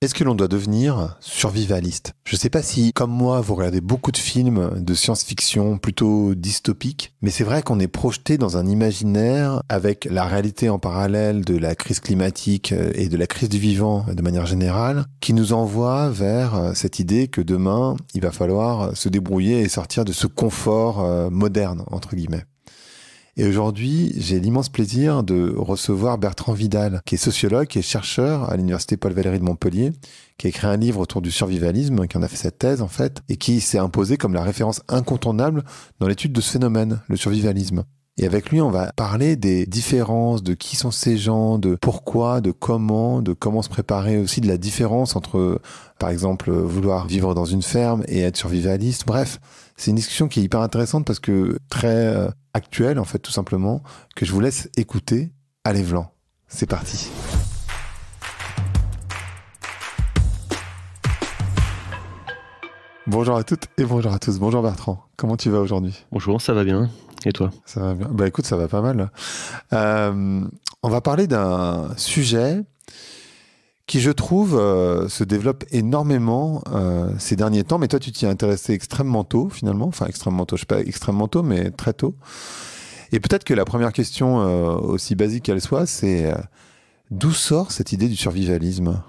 Est-ce que l'on doit devenir survivaliste? Je ne sais pas si, comme moi, vous regardez beaucoup de films de science-fiction plutôt dystopiques, mais c'est vrai qu'on est projeté dans un imaginaire avec la réalité en parallèle de la crise climatique et de la crise du vivant de manière générale, qui nous envoie vers cette idée que demain, il va falloir se débrouiller et sortir de ce confort moderne, entre guillemets. Et aujourd'hui, j'ai l'immense plaisir de recevoir Bertrand Vidal, qui est sociologue et chercheur à l'université Paul Valéry de Montpellier, qui a écrit un livre autour du survivalisme, qui en a fait sa thèse en fait, et qui s'est imposé comme la référence incontournable dans l'étude de ce phénomène, le survivalisme. Et avec lui, on va parler des différences, de qui sont ces gens, de pourquoi, de comment se préparer aussi, de la différence entre, par exemple, vouloir vivre dans une ferme et être survivaliste. Bref, c'est une discussion qui est hyper intéressante parce que très actuelle, en fait, tout simplement, que je vous laisse écouter. Allez, Vlan, c'est parti. Bonjour à toutes et bonjour à tous. Bonjour Bertrand, comment tu vas aujourd'hui? Bonjour, ça va bien. Et toi? Ça va bien. Bah écoute, ça va pas mal. On va parler d'un sujet qui, je trouve, se développe énormément ces derniers temps. Mais toi, tu t'y es intéressé extrêmement tôt, finalement. Enfin, extrêmement tôt, je sais pas extrêmement tôt, mais très tôt. Et peut-être que la première question, aussi basique qu'elle soit, c'est d'où sort cette idée du survivalisme?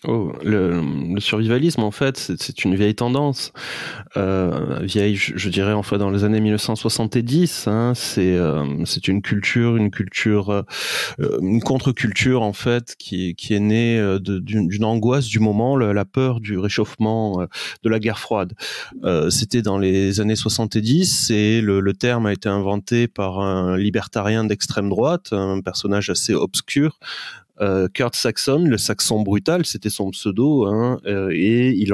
Oh, le survivalisme, en fait, c'est une vieille tendance. Vieille, je dirais, enfin, dans les années 1970. Hein, c'est une contre-culture, en fait, qui est née d'une angoisse du moment, la peur du réchauffement de la guerre froide. C'était dans les années 70 et le terme a été inventé par un libertarien d'extrême droite, un personnage assez obscur, Kurt Saxon, le Saxon brutal, c'était son pseudo, hein, et il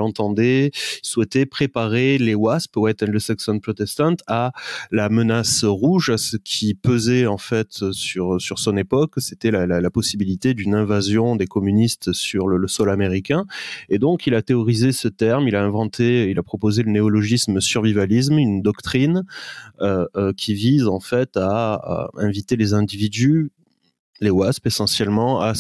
souhaitait préparer les WASP, White Anglo-Saxon Protestant, à la menace rouge, à ce qui pesait en fait sur son époque, c'était la possibilité d'une invasion des communistes sur le sol américain. Et donc il a théorisé ce terme, il a proposé le néologisme survivalisme, une doctrine qui vise en fait à inviter les individus, les WASP essentiellement, à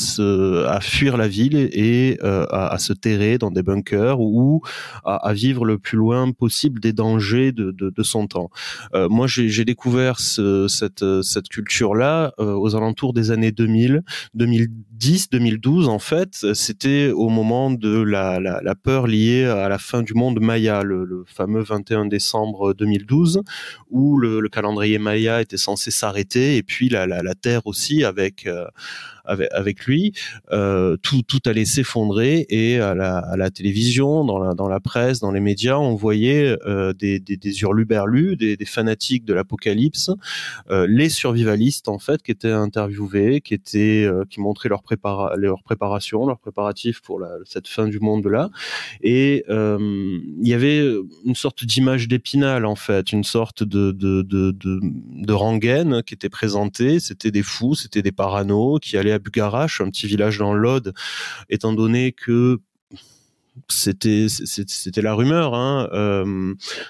fuir la ville et à se terrer dans des bunkers ou à vivre le plus loin possible des dangers de son temps. Moi, j'ai découvert cette culture-là aux alentours des années 2000, 2010, 2012 en fait. C'était au moment de la peur liée à la fin du monde Maya, le fameux 21 décembre 2012, où le calendrier Maya était censé s'arrêter et puis la Terre aussi avec lui, tout allait s'effondrer et à la télévision, dans la presse, dans les médias, on voyait des hurluberlus, des fanatiques de l'apocalypse, les survivalistes en fait qui étaient interviewés, qui montraient leur préparation, leurs préparatifs pour cette fin du monde là, et il y avait une sorte d'image d'Épinal en fait, une sorte de rengaine qui était présentée. C'était des fous, c'était des parano qui allaient à Bugarache, un petit village dans l'Aude, étant donné que c'était la rumeur, hein,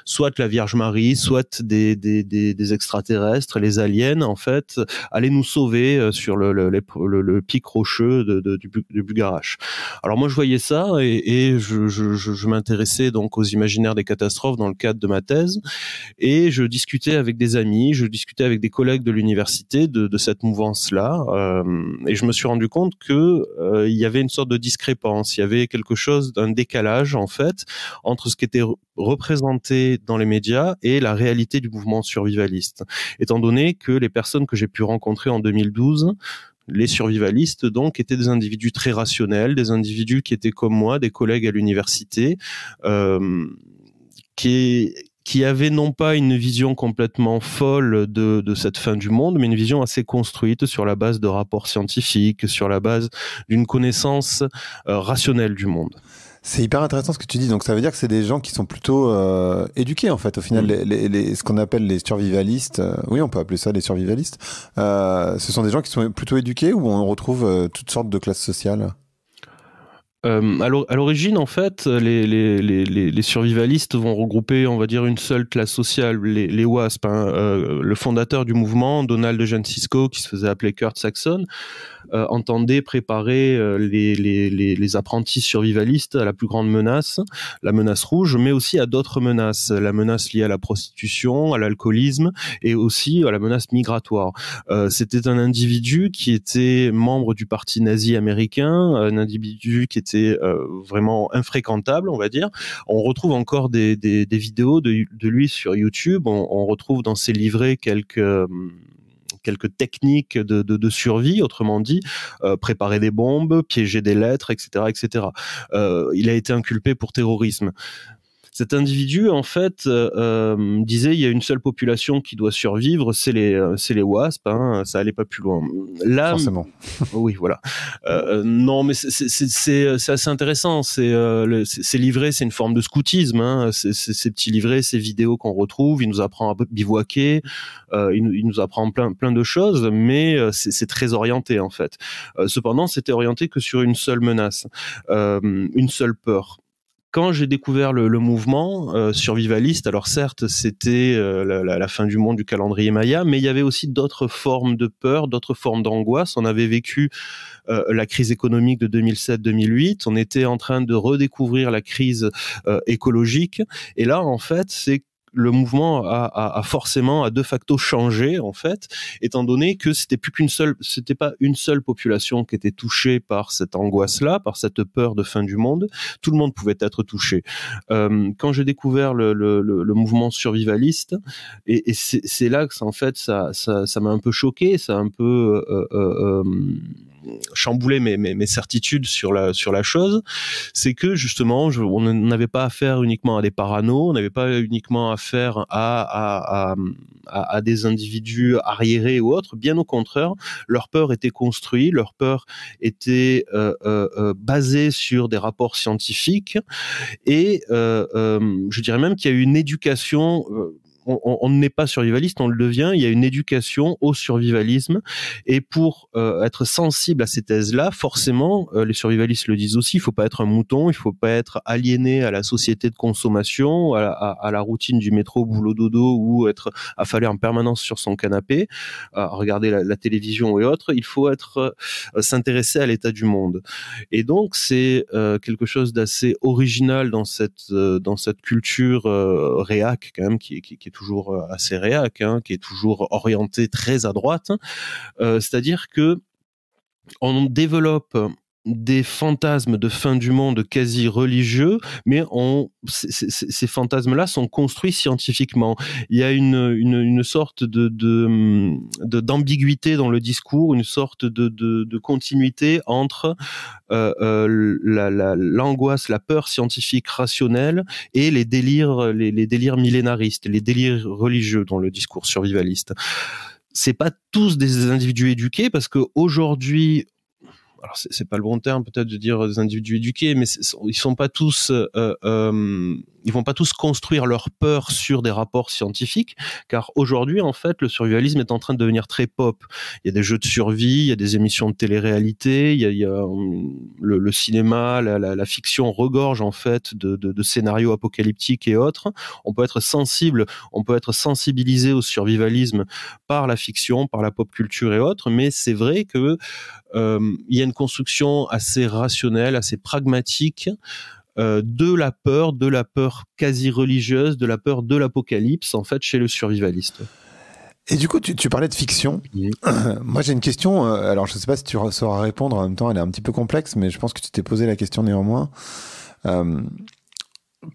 soit la Vierge Marie, soit des extraterrestres, les aliens en fait allaient nous sauver sur le pic rocheux du Bugarache. Alors moi je voyais ça et je m'intéressais donc aux imaginaires des catastrophes dans le cadre de ma thèse, et je discutais avec des amis, je discutais avec des collègues de l'université de cette mouvance-là, et je me suis rendu compte que il y avait une sorte de discrépance, il y avait quelque chose d'un décalage en fait entre ce qui était représenté dans les médias et la réalité du mouvement survivaliste, étant donné que les personnes que j'ai pu rencontrer en 2012, les survivalistes donc, étaient des individus très rationnels, des individus qui étaient comme moi, des collègues à l'université, qui avaient non pas une vision complètement folle de cette fin du monde, mais une vision assez construite sur la base de rapports scientifiques, sur la base d'une connaissance rationnelle du monde. C'est hyper intéressant ce que tu dis. Donc ça veut dire que c'est des gens qui sont plutôt éduqués en fait. Au final, ce qu'on appelle les survivalistes, oui, on peut appeler ça les survivalistes. Ce sont des gens qui sont plutôt éduqués, où on retrouve toutes sortes de classes sociales. À l'origine, en fait, les survivalistes vont regrouper, on va dire, une seule classe sociale, les WASP. Le fondateur du mouvement, Donald Eugene Cisco, qui se faisait appeler Kurt Saxon, entendait préparer les apprentis survivalistes à la plus grande menace, la menace rouge, mais aussi à d'autres menaces, la menace liée à la prostitution, à l'alcoolisme et aussi à la menace migratoire. C'était un individu qui était membre du parti nazi américain, un individu qui était vraiment infréquentable, on va dire. On retrouve encore des vidéos de lui sur YouTube. On retrouve dans ses livrets quelques techniques de survie, autrement dit, préparer des bombes, piéger des lettres, etc., etc. Il a été inculpé pour terrorisme. Cet individu, en fait, disait il y a une seule population qui doit survivre, c'est les WASP. Ça allait pas plus loin. Là, forcément. Oui, voilà. Non, mais c'est assez intéressant. Ces livrets, c'est une forme de scoutisme. Ces petits livrets, ces vidéos qu'on retrouve, il nous apprend à bivouaquer, il nous apprend plein de choses, mais c'est très orienté en fait. Cependant, c'était orienté que sur une seule menace, une seule peur. Quand j'ai découvert le mouvement survivaliste, alors certes, c'était la fin du monde du calendrier Maya, mais il y avait aussi d'autres formes de peur, d'autres formes d'angoisse. On avait vécu la crise économique de 2007-2008. On était en train de redécouvrir la crise écologique. Et là, en fait, c'est le mouvement a forcément, de facto changé, en fait, étant donné que c'était pas une seule population qui était touchée par cette angoisse-là, par cette peur de fin du monde. Tout le monde pouvait être touché. Quand j'ai découvert le mouvement survivaliste, et c'est là que, en fait, ça m'a un peu choqué, ça a un peu chambouler mes certitudes sur la chose, c'est que justement on n'avait pas affaire uniquement à des paranos, on n'avait pas uniquement affaire à des individus arriérés ou autres. Bien au contraire, leur peur était construite, leur peur était basée sur des rapports scientifiques et je dirais même qu'il y a eu une éducation. On n'est pas survivaliste, on le devient. Il y a une éducation au survivalisme, et pour être sensible à ces thèses-là, forcément, les survivalistes le disent aussi, il faut pas être un mouton, il faut pas être aliéné à la société de consommation, à la routine du métro, boulot, dodo, ou être affalé en permanence sur son canapé, à regarder la télévision et autres. Il faut être s'intéresser à l'état du monde. Et donc, c'est quelque chose d'assez original dans cette culture réac, quand même, qui est toujours assez réac, qui est toujours orienté très à droite, c'est-à-dire que on développe des fantasmes de fin du monde quasi religieux, mais ces fantasmes-là sont construits scientifiquement. Il y a une sorte d'ambiguïté dans le discours, une sorte de continuité entre l'angoisse, la peur scientifique rationnelle et les délires millénaristes, les délires religieux dans le discours survivaliste. C'est pas tous des individus éduqués, parce que aujourd'hui, alors c'est pas le bon terme peut-être de dire des individus éduqués, mais ils sont pas tous, ils vont pas tous construire leur peur sur des rapports scientifiques, car aujourd'hui, en fait, le survivalisme est en train de devenir très pop. Il y a des jeux de survie, il y a des émissions de télé-réalité, il y a le cinéma, la fiction regorge en fait de scénarios apocalyptiques et autres. On peut être sensibilisé au survivalisme par la fiction, par la pop culture et autres, mais c'est vrai que il y a une construction assez rationnelle, assez pragmatique de la peur quasi religieuse, de la peur de l'apocalypse, en fait, chez le survivaliste. Et du coup, tu parlais de fiction. Moi, j'ai une question. Alors, je ne sais pas si tu sauras répondre. En même temps, elle est un petit peu complexe, mais je pense que tu t'es posé la question néanmoins.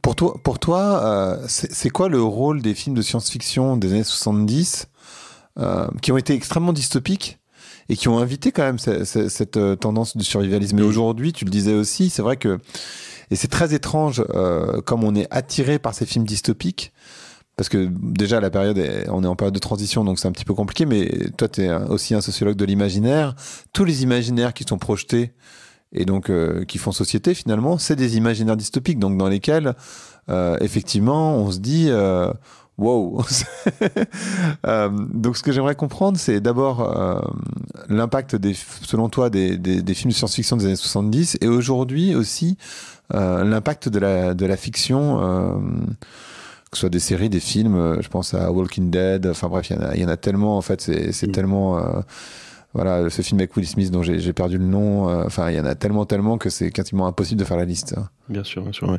Pour toi, c'est quoi le rôle des films de science-fiction des années 70 qui ont été extrêmement dystopiques et qui ont invité quand même cette tendance du survivalisme. Et aujourd'hui, tu le disais aussi, c'est vrai que, et c'est très étrange, comme on est attiré par ces films dystopiques, parce que déjà la période, on est en période de transition, donc c'est un petit peu compliqué, mais toi, tu es aussi un sociologue de l'imaginaire. Tous les imaginaires qui sont projetés et donc qui font société finalement, c'est des imaginaires dystopiques, donc dans lesquels effectivement on se dit Wow. Donc ce que j'aimerais comprendre, c'est d'abord l'impact selon toi des films de science-fiction des années 70 et aujourd'hui aussi l'impact de la fiction, que ce soit des séries, des films, je pense à Walking Dead, enfin bref, il y en a tellement en fait, c'est tellement... voilà, ce film avec Will Smith dont j'ai perdu le nom, enfin il y en a tellement que c'est quasiment impossible de faire la liste. Bien sûr, bien sûr. Ouais.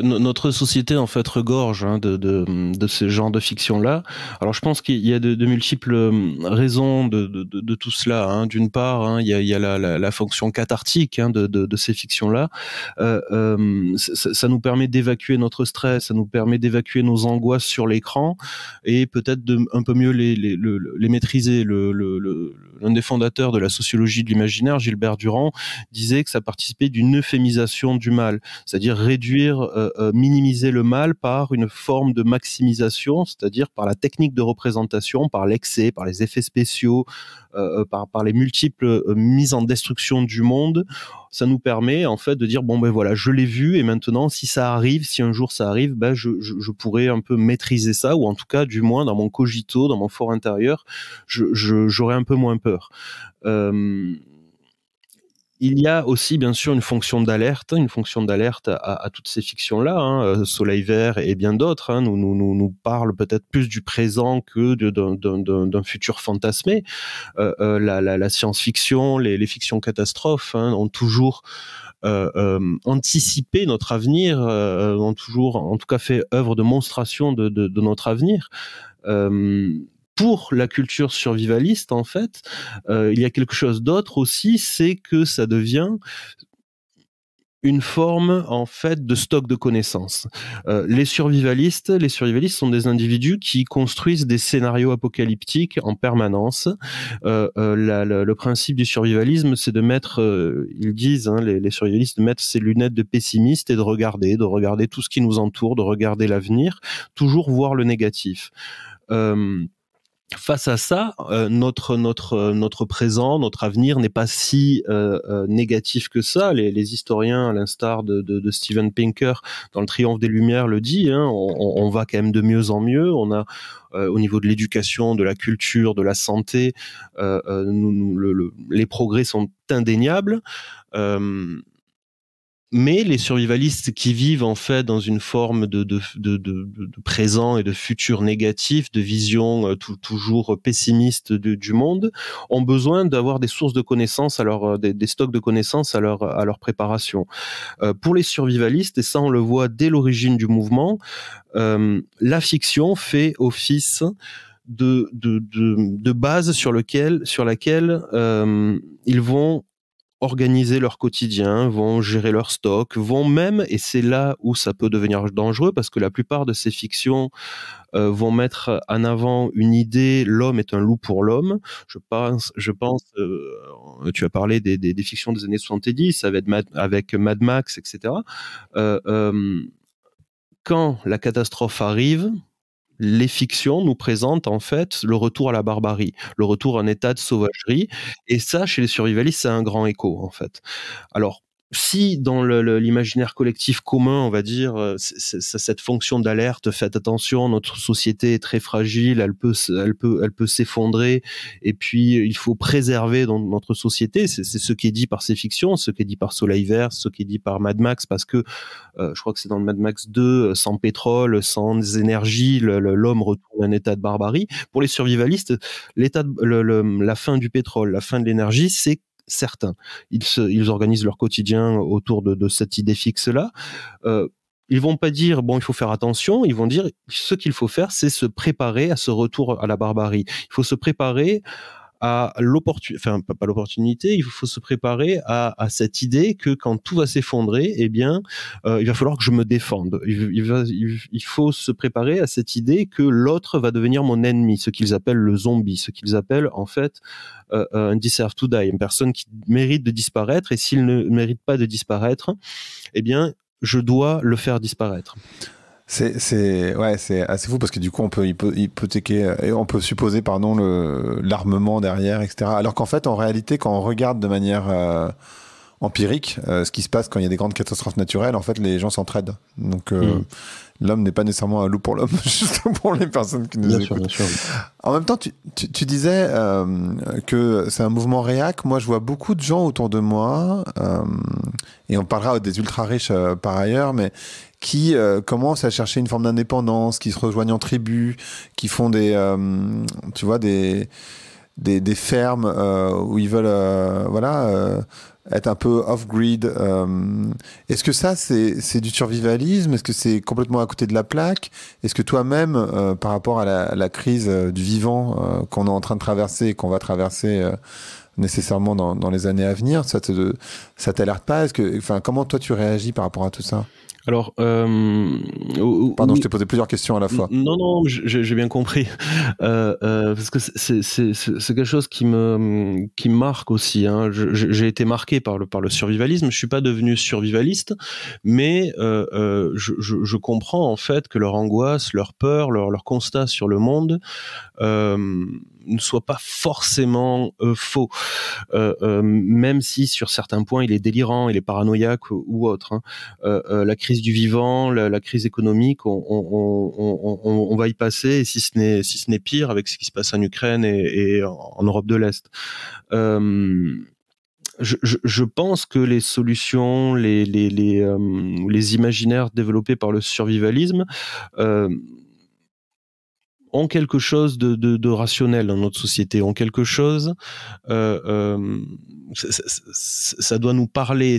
Notre société en fait regorge de ce genre de fiction-là. Alors je pense qu'il y a de multiples raisons de tout cela. Hein. D'une part, il y a la fonction cathartique de ces fictions-là. Ça nous permet d'évacuer notre stress, ça nous permet d'évacuer nos angoisses sur l'écran et peut-être de un peu mieux les maîtriser. L'un des fondateurs de la sociologie de l'imaginaire, Gilbert Durand, disait que ça participait d'une euphémisation du mal. C'est-à-dire réduire, minimiser le mal par une forme de maximisation, c'est-à-dire par la technique de représentation, par l'excès, par les effets spéciaux, par les multiples mises en destruction du monde. Ça nous permet en fait de dire bon ben voilà, je l'ai vu et maintenant si ça arrive, si un jour ça arrive, ben je pourrais un peu maîtriser ça, ou en tout cas du moins dans mon cogito, dans mon fort intérieur, j'aurais un peu moins peur. Il y a aussi bien sûr une fonction d'alerte à toutes ces fictions-là. Hein. Soleil Vert et bien d'autres nous parlent peut-être plus du présent que d'un futur fantasmé. La science-fiction, les fictions catastrophes ont toujours anticipé notre avenir, ont toujours en tout cas fait œuvre de monstration de notre avenir. Pour la culture survivaliste, en fait, il y a quelque chose d'autre aussi, c'est que ça devient une forme, en fait, de stock de connaissances. Les survivalistes sont des individus qui construisent des scénarios apocalyptiques en permanence. Le principe du survivalisme, c'est de mettre, ils disent, les survivalistes, de mettre ces lunettes de pessimiste et de regarder tout ce qui nous entoure, de regarder l'avenir, toujours voir le négatif. Face à ça, notre présent, notre avenir n'est pas si négatif que ça. Les historiens, à l'instar de Steven Pinker dans Le Triomphe des Lumières, le dit. On va quand même de mieux en mieux. On a au niveau de l'éducation, de la culture, de la santé, les progrès sont indéniables. Mais les survivalistes qui vivent en fait dans une forme de présent et de futur négatif, de vision toujours pessimiste du monde, ont besoin d'avoir des sources de connaissances, des stocks de connaissances à leur préparation. Pour les survivalistes, et ça on le voit dès l'origine du mouvement, la fiction fait office de base sur laquelle ils vont organiser leur quotidien, vont gérer leur stock, vont même, et c'est là où ça peut devenir dangereux, parce que la plupart de ces fictions vont mettre en avant une idée, l'homme est un loup pour l'homme. Je pense, tu as parlé des fictions des années 70, avec Mad Max, etc. Quand la catastrophe arrive, les fictions nous présentent en fait le retour à la barbarie, le retour à un état de sauvagerie, et ça, chez les survivalistes, c'est un grand écho en fait. Alors, si dans l'imaginaire collectif commun, on va dire, cette fonction d'alerte, faites attention, notre société est très fragile, elle peut s'effondrer, et puis il faut préserver dans notre société. C'est ce qui est dit par ces fictions, ce qui est dit par Soleil Vert, ce qui est dit par Mad Max, parce que je crois que c'est dans le Mad Max 2, sans pétrole, sans énergie, l'homme retourne à un état de barbarie. Pour les survivalistes, la fin du pétrole, la fin de l'énergie, c'est certains. Ils organisent leur quotidien autour de cette idée fixe-là. Ils vont pas dire, bon, il faut faire attention, ils vont dire, ce qu'il faut faire, c'est se préparer à ce retour à la barbarie. Il faut se préparer à l'opportunité, il faut se préparer à cette idée que quand tout va s'effondrer, eh bien, il va falloir que je me défende. Il faut se préparer à cette idée que l'autre va devenir mon ennemi, ce qu'ils appellent le zombie, ce qu'ils appellent en fait un deserve to die, une personne qui mérite de disparaître, et s'il ne mérite pas de disparaître, eh bien, je dois le faire disparaître. C'est assez fou parce que du coup on peut hypothéquer et on peut supposer l'armement derrière, etc. Alors qu'en fait en réalité quand on regarde de manière empirique. Ce qui se passe quand il y a des grandes catastrophes naturelles, en fait, les gens s'entraident. Donc, l'homme n'est pas nécessairement un loup pour l'homme, juste pour les personnes qui nous écoutent. Bien sûr. En même temps, tu disais que c'est un mouvement réac. Moi, je vois beaucoup de gens autour de moi, et on parlera des ultra-riches par ailleurs, mais qui commencent à chercher une forme d'indépendance, qui se rejoignent en tribus, qui font des fermes où ils veulent être un peu off-grid. Est-ce que ça, c'est du survivalisme? Est-ce que c'est complètement à côté de la plaque? Est-ce que toi-même, par rapport à la crise du vivant qu'on est en train de traverser et qu'on va traverser nécessairement dans les années à venir, ça t'alerte pas? Comment toi tu réagis par rapport à tout ça? Alors, pardon, je t'ai posé plusieurs questions à la fois. Non, j'ai bien compris. Parce que c'est quelque chose qui me marque aussi. Hein. J'ai été marqué par le survivalisme. Je suis pas devenu survivaliste, mais je comprends en fait que leur angoisse, leur peur, leur constat sur le monde ne soit pas forcément faux, même si sur certains points il est délirant, il est paranoïaque ou autre. Hein. La crise du vivant, la crise économique, on va y passer, et si ce n'est pire avec ce qui se passe en Ukraine et en Europe de l'Est. Je pense que les solutions, les imaginaires développés par le survivalisme ont quelque chose de rationnel dans notre société, ont quelque chose, ça doit nous parler,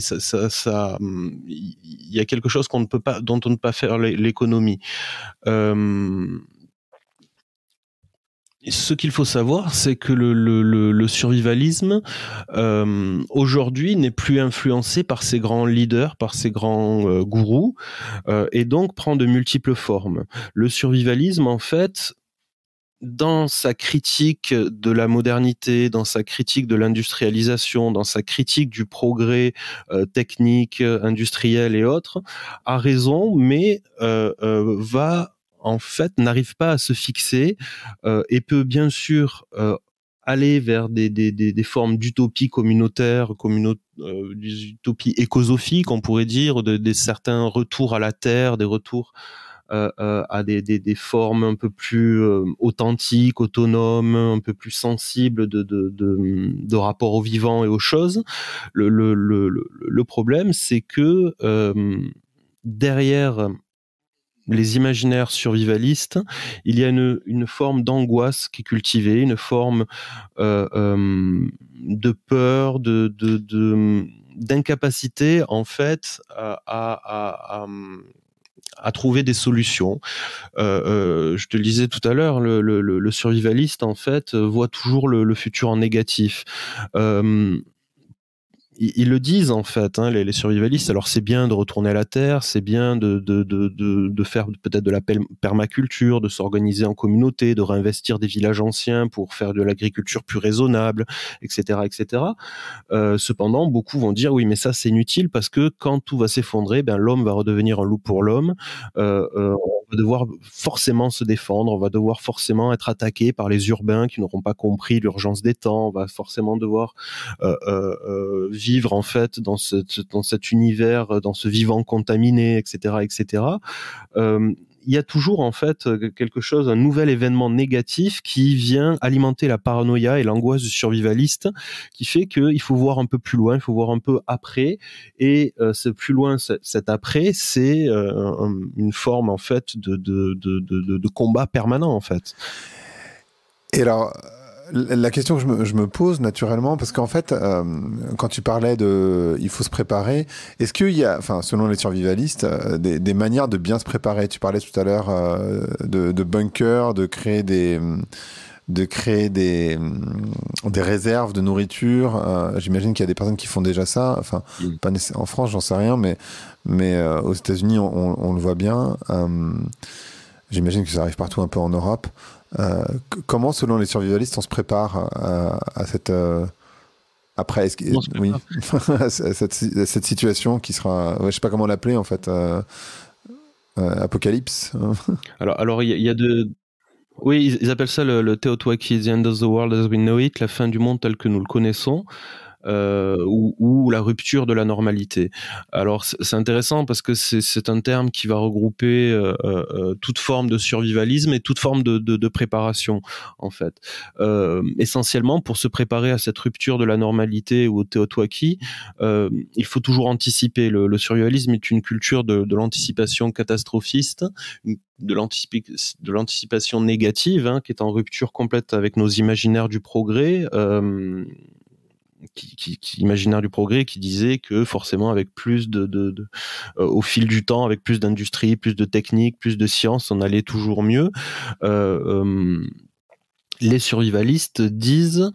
il y a quelque chose dont on ne peut pas faire l'économie. Ce qu'il faut savoir, c'est que le survivalisme aujourd'hui n'est plus influencé par ces grands leaders, par ces grands gourous, et donc prend de multiples formes. Le survivalisme, en fait, dans sa critique de la modernité, dans sa critique de l'industrialisation, dans sa critique du progrès technique, industriel et autres, a raison, mais n'arrive pas à se fixer et peut bien sûr aller vers des formes d'utopie communautaire, des utopies écosophiques, on pourrait dire, des certains retours à la terre, des retours à des formes un peu plus authentiques, autonomes, un peu plus sensibles de rapport au vivant et aux choses. Le problème, c'est que derrière les imaginaires survivalistes, il y a une forme d'angoisse qui est cultivée, une forme de peur, d'incapacité en fait à trouver des solutions. Je te le disais tout à l'heure, le survivaliste en fait voit toujours le futur en négatif. Ils le disent en fait, hein, les survivalistes. Alors c'est bien de retourner à la terre, c'est bien de faire peut-être de la permaculture, de s'organiser en communauté, de réinvestir des villages anciens pour faire de l'agriculture plus raisonnable, etc., etc. Cependant, beaucoup vont dire oui, mais ça c'est inutile parce que quand tout va s'effondrer, ben l'homme va redevenir un loup pour l'homme. On va devoir forcément se défendre, on va devoir forcément être attaqué par les urbains qui n'auront pas compris l'urgence des temps, on va forcément devoir vivre en fait dans cet univers, dans ce vivant contaminé, etc., etc. Il y a toujours en fait quelque chose, un nouvel événement négatif qui vient alimenter la paranoïa et l'angoisse du survivaliste, qui fait qu'il faut voir un peu plus loin, il faut voir un peu après, et ce plus loin, cet après, c'est une forme en fait de combat permanent en fait. Et alors, la question que je me pose naturellement, parce qu'en fait, quand tu parlais il faut se préparer, est-ce qu'il y a, enfin, selon les survivalistes, des manières de bien se préparer? Tu parlais tout à l'heure de bunkers, de créer des réserves de nourriture. J'imagine qu'il y a des personnes qui font déjà ça. Enfin, pas en France, j'en sais rien, mais aux États-Unis, on le voit bien. J'imagine que ça arrive partout un peu en Europe. Comment, selon les survivalistes, on se prépare à cette cette situation qui sera, je sais pas comment l'appeler en fait, apocalypse. Alors il y a oui, ils appellent ça le Teotihuacan, the end of the world as we know it, la fin du monde tel que nous le connaissons. ou la rupture de la normalité. Alors c'est intéressant parce que c'est un terme qui va regrouper toute forme de survivalisme et toute forme de préparation en fait. Essentiellement pour se préparer à cette rupture de la normalité ou au teotwaki, il faut toujours anticiper. Le survivalisme est une culture de l'anticipation catastrophiste, de l'anticipation négative, hein, qui est en rupture complète avec nos imaginaires du progrès, imaginaire du progrès qui disait que forcément avec plus au fil du temps, avec plus d'industrie, plus de technique, plus de science, on allait toujours mieux. Les survivalistes disent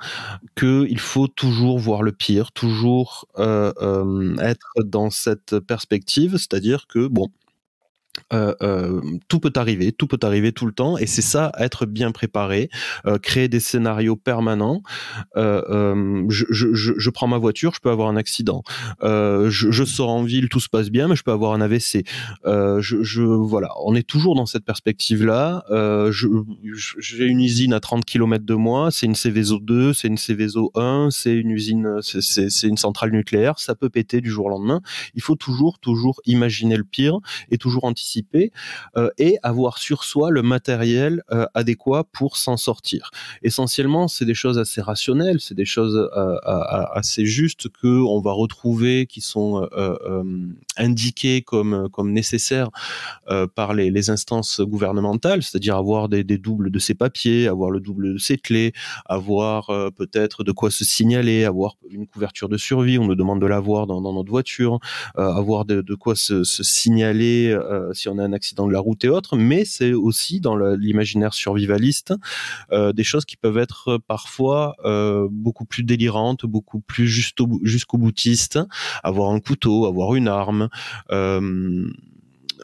qu'il faut toujours voir le pire, toujours être dans cette perspective, c'est-à-dire que bon, tout peut arriver tout le temps, et c'est ça, être bien préparé, créer des scénarios permanents. Je prends ma voiture, je peux avoir un accident. Je sors en ville, tout se passe bien, mais je peux avoir un AVC. Voilà, on est toujours dans cette perspective-là. J'ai une usine à 30 km de moi, c'est une Céveso 2, c'est une Céveso 1, c'est une usine, c'est une centrale nucléaire, ça peut péter du jour au lendemain. Il faut toujours imaginer le pire et toujours anticiper, et avoir sur soi le matériel adéquat pour s'en sortir. Essentiellement, c'est des choses assez rationnelles, c'est des choses assez justes que on va retrouver, qui sont indiquées comme nécessaires par les instances gouvernementales, c'est-à-dire avoir des doubles de ses papiers, avoir le double de ses clés, avoir peut-être de quoi se signaler, avoir une couverture de survie, on nous demande de l'avoir dans notre voiture, avoir de quoi se signaler si on a un accident de la route et autres, mais c'est aussi dans l'imaginaire survivaliste des choses qui peuvent être parfois beaucoup plus délirantes, beaucoup plus jusqu'au boutiste, avoir un couteau, avoir une arme,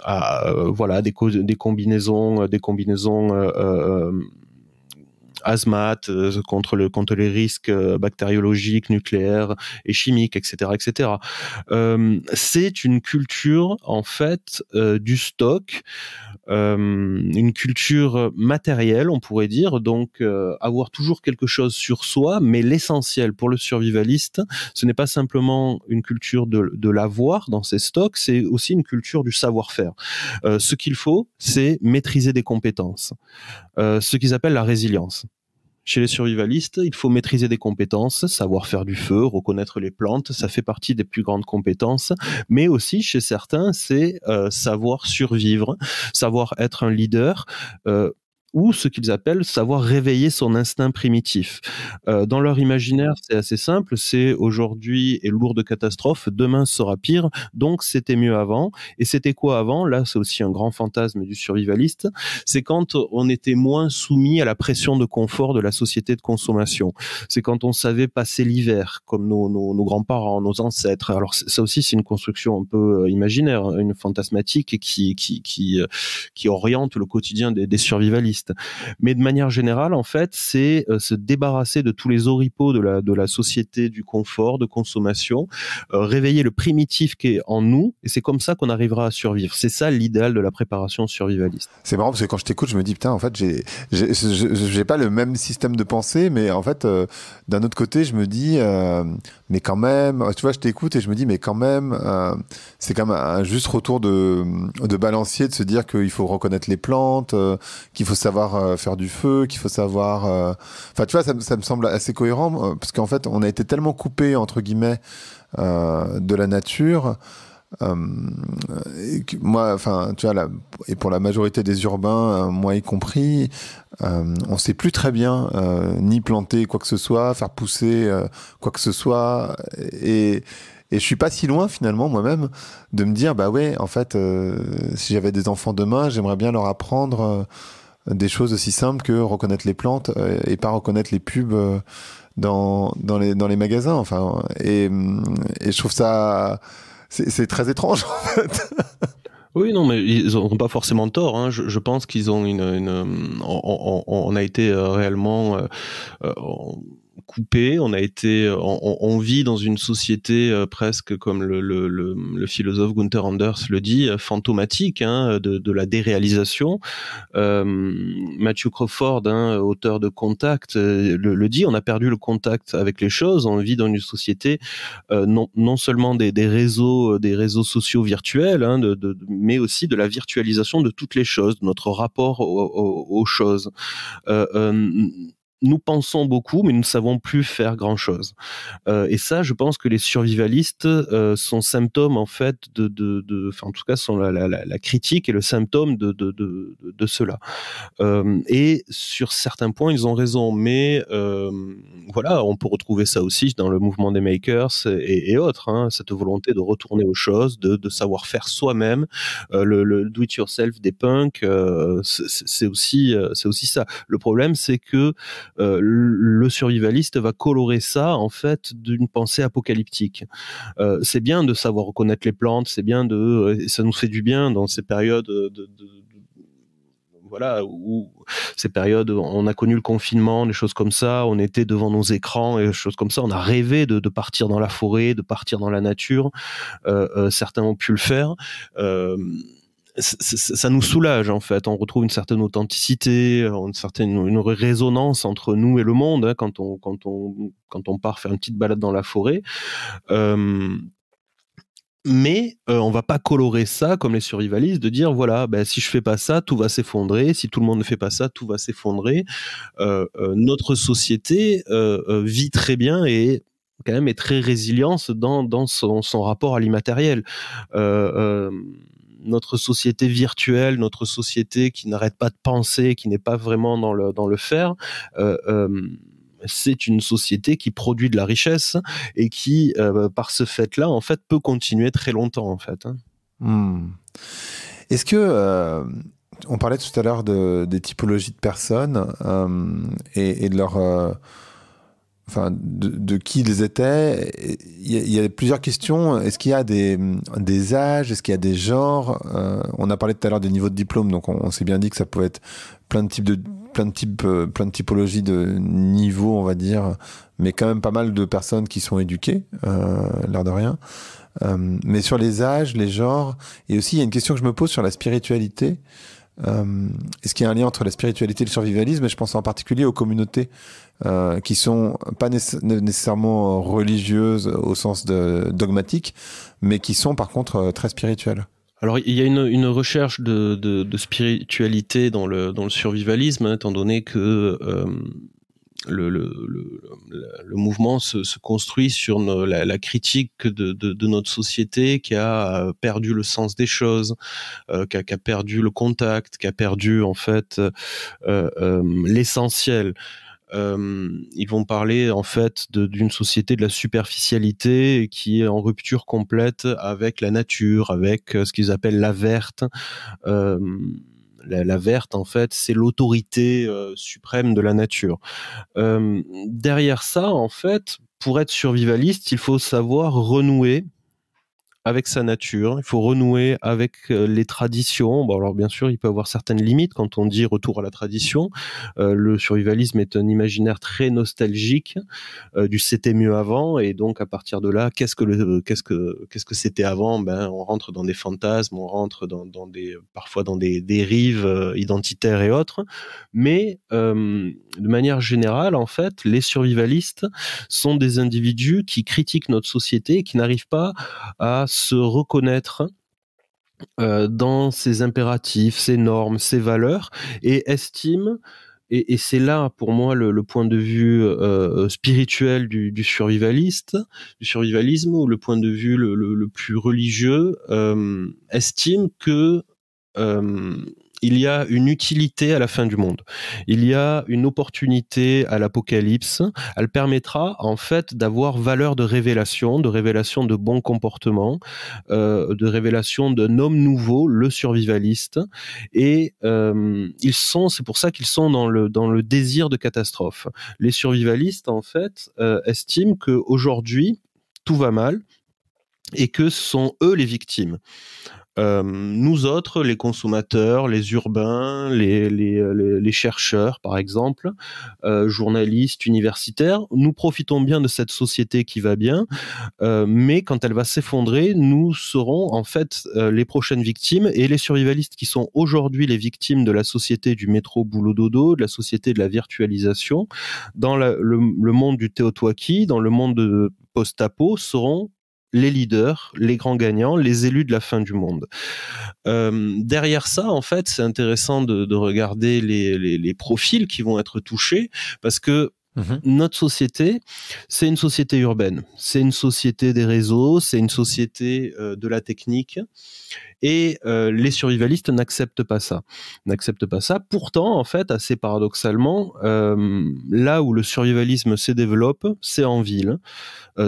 voilà, des combinaisons hazmat, contre les risques bactériologiques, nucléaires et chimiques, etc., etc. C'est une culture en fait du stock, une culture matérielle, on pourrait dire, donc avoir toujours quelque chose sur soi, mais l'essentiel pour le survivaliste, ce n'est pas simplement une culture de l'avoir dans ses stocks, c'est aussi une culture du savoir-faire. Ce qu'il faut, c'est maîtriser des compétences, ce qu'ils appellent la résilience. Chez les survivalistes, il faut maîtriser des compétences, savoir faire du feu, reconnaître les plantes, ça fait partie des plus grandes compétences, mais aussi chez certains, c'est savoir survivre, savoir être un leader, ou ce qu'ils appellent savoir réveiller son instinct primitif. Dans leur imaginaire, c'est assez simple, c'est aujourd'hui est lourd de catastrophes, demain sera pire, donc c'était mieux avant. Et c'était quoi avant? Là, c'est aussi un grand fantasme du survivaliste, c'est quand on était moins soumis à la pression de confort de la société de consommation. C'est quand on savait passer l'hiver, comme nos grands-parents, nos ancêtres. Alors ça aussi, c'est une construction un peu imaginaire, une fantasmatique qui oriente le quotidien des survivalistes. Mais de manière générale, en fait, c'est se débarrasser de tous les oripeaux de la société du confort, de consommation, réveiller le primitif qui est en nous, et c'est comme ça qu'on arrivera à survivre. C'est ça l'idéal de la préparation survivaliste. C'est marrant parce que quand je t'écoute, je me dis putain, en fait, j'ai pas le même système de pensée, mais en fait, d'un autre côté, je me dis, mais quand même, tu vois, je t'écoute et je me dis, mais quand même, c'est quand même un juste retour de balancier de se dire qu'il faut reconnaître les plantes, qu'il faut savoir faire du feu, qu'il faut savoir... Enfin, tu vois, ça me semble assez cohérent, parce qu'en fait, on a été tellement coupé, entre guillemets, de la nature. Moi, enfin, tu vois, et pour la majorité des urbains, moi y compris, on sait plus très bien ni planter quoi que ce soit, faire pousser quoi que ce soit, et je suis pas si loin finalement moi-même de me dire bah ouais, en fait, si j'avais des enfants demain, j'aimerais bien leur apprendre des choses aussi simples que reconnaître les plantes et pas reconnaître les pubs dans les magasins. Enfin, et je trouve ça c'est très étrange en fait. Oui, non, mais ils n'ont pas forcément tort. Hein. Je pense qu'ils ont on a été réellement coupé, on vit dans une société presque comme le philosophe Gunther Anders le dit, fantomatique, hein, de la déréalisation. Matthew Crawford, hein, auteur de Contact, le dit, on a perdu le contact avec les choses, on vit dans une société non seulement des réseaux sociaux virtuels, hein, mais aussi de la virtualisation de toutes les choses, de notre rapport aux choses. Nous pensons beaucoup, mais nous ne savons plus faire grand-chose. Et ça, je pense que les survivalistes sont symptômes, en fait, enfin, en tout cas, sont la critique et le symptôme de cela. Et sur certains points, ils ont raison, mais voilà, on peut retrouver ça aussi dans le mouvement des makers et autres, hein, cette volonté de retourner aux choses, de savoir faire soi-même, le do-it-yourself des punks, c'est aussi ça. Le problème, c'est que le survivaliste va colorer ça, en fait, d'une pensée apocalyptique. C'est bien de savoir reconnaître les plantes, c'est bien ça nous fait du bien dans ces périodes voilà, où ces périodes, on a connu le confinement, des choses comme ça, on était devant nos écrans et des choses comme ça, on a rêvé de partir dans la forêt, de partir dans la nature, certains ont pu le faire, ça nous soulage, en fait, on retrouve une certaine authenticité, une résonance entre nous et le monde, hein, quand on part faire une petite balade dans la forêt. Mais on va pas colorer ça comme les survivalistes, de dire voilà, si je fais pas ça, tout va s'effondrer. Si tout le monde ne fait pas ça, tout va s'effondrer. Notre société vit très bien et quand même est très résiliente dans son rapport à l'immatériel. Notre société virtuelle, notre société qui n'arrête pas de penser, qui n'est pas vraiment dans le faire. C'est une société qui produit de la richesse et qui, par ce fait-là, en fait, peut continuer très longtemps, en fait. Est-ce que on parlait tout à l'heure des typologies de personnes et de leur, enfin, de qui ils étaient. Il y a plusieurs questions. Est-ce qu'il y a des âges? Est-ce qu'il y a des genres? On a parlé tout à l'heure des niveaux de diplôme, donc on s'est bien dit que ça pouvait être plein de typologies de niveaux, on va dire, mais quand même pas mal de personnes qui sont éduquées, l'air de rien. Mais sur les âges, les genres, et aussi il y a une question que je me pose sur la spiritualité. Est-ce qu'il y a un lien entre la spiritualité et le survivalisme? Et je pense en particulier aux communautés qui sont pas nécessairement religieuses au sens dogmatique, mais qui sont par contre très spirituelles. Alors il y a une recherche de spiritualité dans le survivalisme, hein, étant donné que le mouvement se construit sur la critique de notre société qui a perdu le sens des choses, qui a perdu le contact, qui a perdu en fait l'essentiel. Ils vont parler en fait d'une société de la superficialité qui est en rupture complète avec la nature, avec ce qu'ils appellent la verte. La verte, en fait, c'est l'autorité suprême de la nature. Derrière ça, en fait, pour être survivaliste, il faut savoir renouer avec sa nature, il faut renouer avec les traditions. Bon, alors bien sûr, il peut y avoir certaines limites quand on dit retour à la tradition. Le survivalisme est un imaginaire très nostalgique du c'était mieux avant, et donc à partir de là, qu'est-ce que c'était avant? On rentre dans des fantasmes, on rentre parfois dans des dérives identitaires et autres. Mais de manière générale, en fait, les survivalistes sont des individus qui critiquent notre société et qui n'arrivent pas à se reconnaître dans ses impératifs, ses normes, ses valeurs, et estiment, et c'est là pour moi le point de vue spirituel du survivaliste, du survivalisme, ou le point de vue le plus religieux, estime que il y a une utilité à la fin du monde. Il y a une opportunité à l'apocalypse. Elle permettra en fait d'avoir valeur de révélation de bon comportement, de révélation d'un homme nouveau, le survivaliste. Et c'est pour ça qu'ils sont dans le désir de catastrophe. Les survivalistes en fait estiment qu'aujourd'hui tout va mal et que ce sont eux les victimes. Nous autres, les consommateurs, les urbains, les chercheurs, par exemple, journalistes, universitaires, nous profitons bien de cette société qui va bien, mais quand elle va s'effondrer, nous serons en fait les prochaines victimes, et les survivalistes qui sont aujourd'hui les victimes de la société du métro boulot dodo, de la société de la virtualisation, dans le monde du Teotihuacan, dans le monde de post-apo, seront les leaders, les grands gagnants, les élus de la fin du monde. Derrière ça, en fait, c'est intéressant de regarder les profils qui vont être touchés, parce que notre société, c'est une société urbaine, c'est une société des réseaux, c'est une société de la technique, et les survivalistes n'acceptent pas ça. Pourtant, en fait, assez paradoxalement, là où le survivalisme se développe, c'est en ville,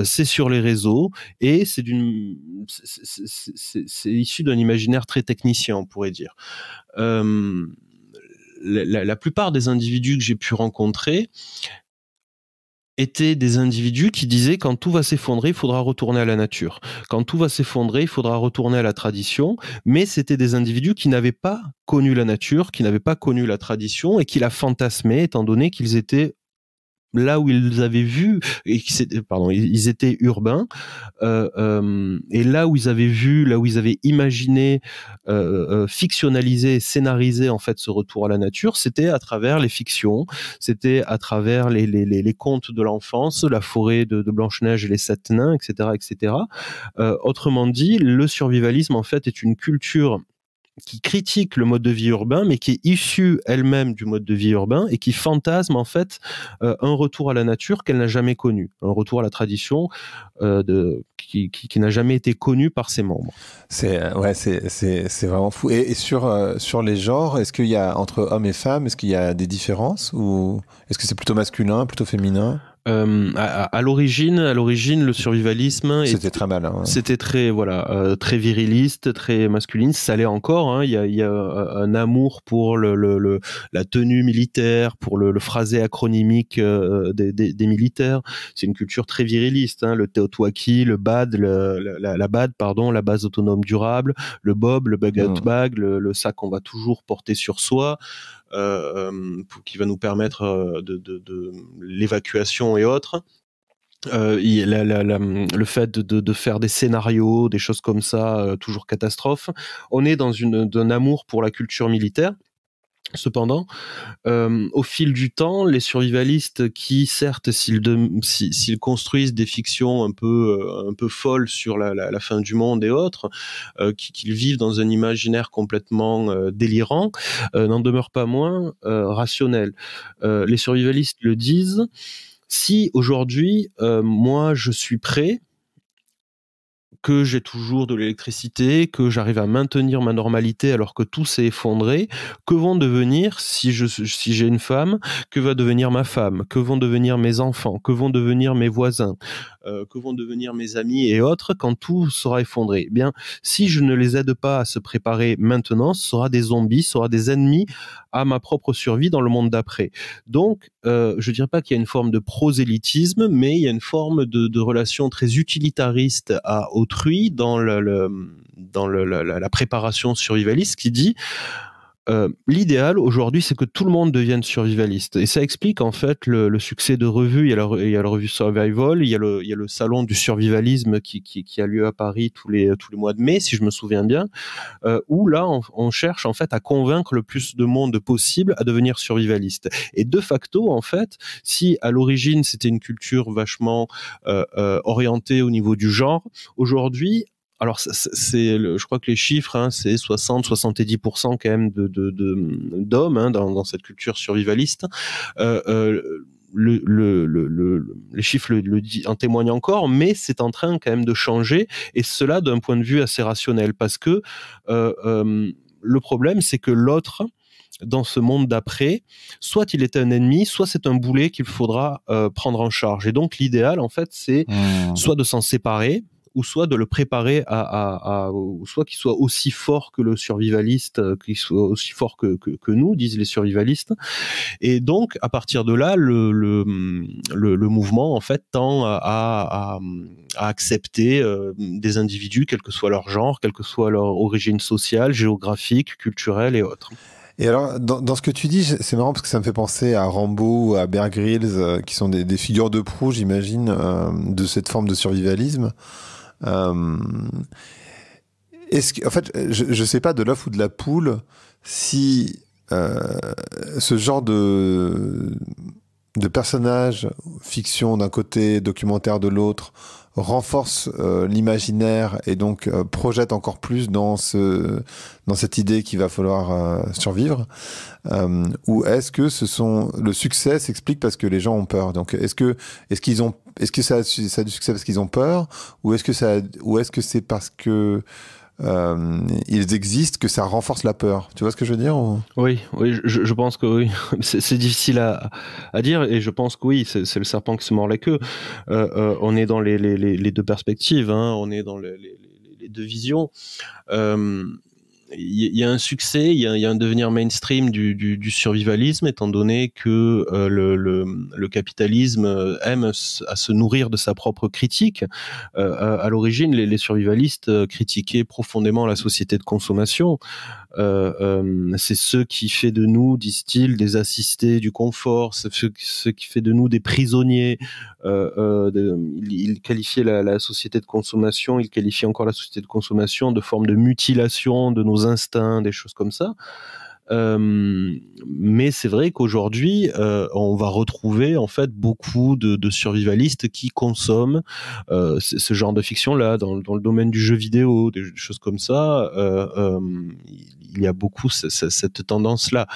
c'est sur les réseaux, et c'est issu d'un imaginaire très technicien, on pourrait dire. La plupart des individus que j'ai pu rencontrer étaient des individus qui disaient quand tout va s'effondrer, il faudra retourner à la nature. Quand tout va s'effondrer, il faudra retourner à la tradition. Mais c'était des individus qui n'avaient pas connu la nature, qui n'avaient pas connu la tradition et qui la fantasmaient, étant donné qu'ils étaient là où ils avaient vu, ils étaient urbains, et là où ils avaient vu, là où ils avaient imaginé, fictionnalisé, scénarisé en fait ce retour à la nature, c'était à travers les fictions, c'était à travers les contes de l'enfance, la forêt de Blanche-Neige et les sept nains, etc., etc. Autrement dit, le survivalisme en fait est une culture qui critique le mode de vie urbain, mais qui est issue elle-même du mode de vie urbain et qui fantasme en fait un retour à la nature qu'elle n'a jamais connu, un retour à la tradition qui n'a jamais été connu par ses membres. C'est vraiment fou. Et sur les genres, est-ce qu'il y a entre hommes et femmes, est-ce qu'il y a des différences, ou est-ce que c'est plutôt masculin, plutôt féminin? À l'origine, le survivalisme c'était très malin. Ouais. C'était très très viriliste, très masculine. Ça l'est encore. Hein. Il y a un amour pour la tenue militaire, pour le phrasé acronymique des militaires. C'est une culture très viriliste. Hein. Le Teotihuacan, le BAD, la BAD, pardon, la base autonome durable, le BOB, le bug-out bag, le sac qu'on va toujours porter sur soi. Qui va nous permettre de l'évacuation et autres. Le fait de faire des scénarios, des choses comme ça, toujours catastrophe. On est dans d'un amour pour la culture militaire. Cependant, au fil du temps, les survivalistes qui, certes, s'ils construisent des fictions un peu folles sur la fin du monde et autres, qu'ils vivent dans un imaginaire complètement délirant, n'en demeurent pas moins rationnels. Les survivalistes le disent. Si aujourd'hui, moi, je suis prêt, que j'ai toujours de l'électricité, que j'arrive à maintenir ma normalité alors que tout s'est effondré, que vont devenir, si j'ai une femme, que va devenir ma femme, que vont devenir mes enfants, que vont devenir mes voisins, que vont devenir mes amis et autres quand tout sera effondré? Eh bien, si je ne les aide pas à se préparer maintenant, ce sera des zombies, ce sera des ennemis à ma propre survie dans le monde d'après. Donc, je dirais pas qu'il y a une forme de prosélytisme, mais il y a une forme de relation très utilitariste à autrui dans la préparation survivaliste qui dit l'idéal aujourd'hui, c'est que tout le monde devienne survivaliste, et ça explique en fait le succès de revues. Il y a la revue Survival, il y a le salon du survivalisme qui a lieu à Paris tous les mois de mai, si je me souviens bien, où là on cherche en fait à convaincre le plus de monde possible à devenir survivaliste. Et de facto, en fait, si à l'origine c'était une culture vachement orientée au niveau du genre, aujourd'hui, alors je crois que les chiffres, hein, c'est 60-70% quand même d'hommes hein, dans cette culture survivaliste. Les chiffres en témoignent encore, mais c'est en train quand même de changer, et cela d'un point de vue assez rationnel, parce que le problème, c'est que l'autre, dans ce monde d'après, soit il est un ennemi, soit c'est un boulet qu'il faudra prendre en charge. Et donc l'idéal, en fait, c'est soit de s'en séparer, ou soit de le préparer soit qu'il soit aussi fort que le survivaliste, qu'il soit aussi fort que nous, disent les survivalistes. Et donc, à partir de là, le mouvement, en fait, tend à accepter des individus, quel que soit leur genre, quelle que soit leur origine sociale, géographique, culturelle et autres. Et alors, dans ce que tu dis, c'est marrant parce que ça me fait penser à Rambo ou à Bear Grylls, qui sont des figures de proue, j'imagine, de cette forme de survivalisme. En fait, je sais pas de l'œuf ou de la poule si ce genre de personnages, fiction d'un côté, documentaire de l'autre, renforce l'imaginaire et donc projette encore plus dans cette idée qu'il va falloir survivre, ou est-ce que le succès s'explique parce que les gens ont peur? Donc est-ce que ça a du succès parce qu'ils ont peur, ou est-ce que c'est parce que ils existent que ça renforce la peur? Tu vois ce que je veux dire, ou... Oui, je pense que oui. C'est difficile à dire, et je pense que oui, c'est le serpent qui se mord la queue. On est dans les deux perspectives, hein, on est dans les deux visions. Il y a un succès, il y a un devenir mainstream du survivalisme, étant donné que le capitalisme aime à se nourrir de sa propre critique. À l'origine, les survivalistes critiquaient profondément la société de consommation. C'est ce qui fait de nous, disent-ils, des assistés du confort, c'est ce qui fait de nous des prisonniers. Il qualifiait la société de consommation, il qualifie encore la société de consommation de forme de mutilation de nos instincts, des choses comme ça. Mais c'est vrai qu'aujourd'hui, on va retrouver en fait beaucoup de survivalistes qui consomment ce genre de fiction-là dans le domaine du jeu vidéo, des choses comme ça. Il y a beaucoup cette tendance-là.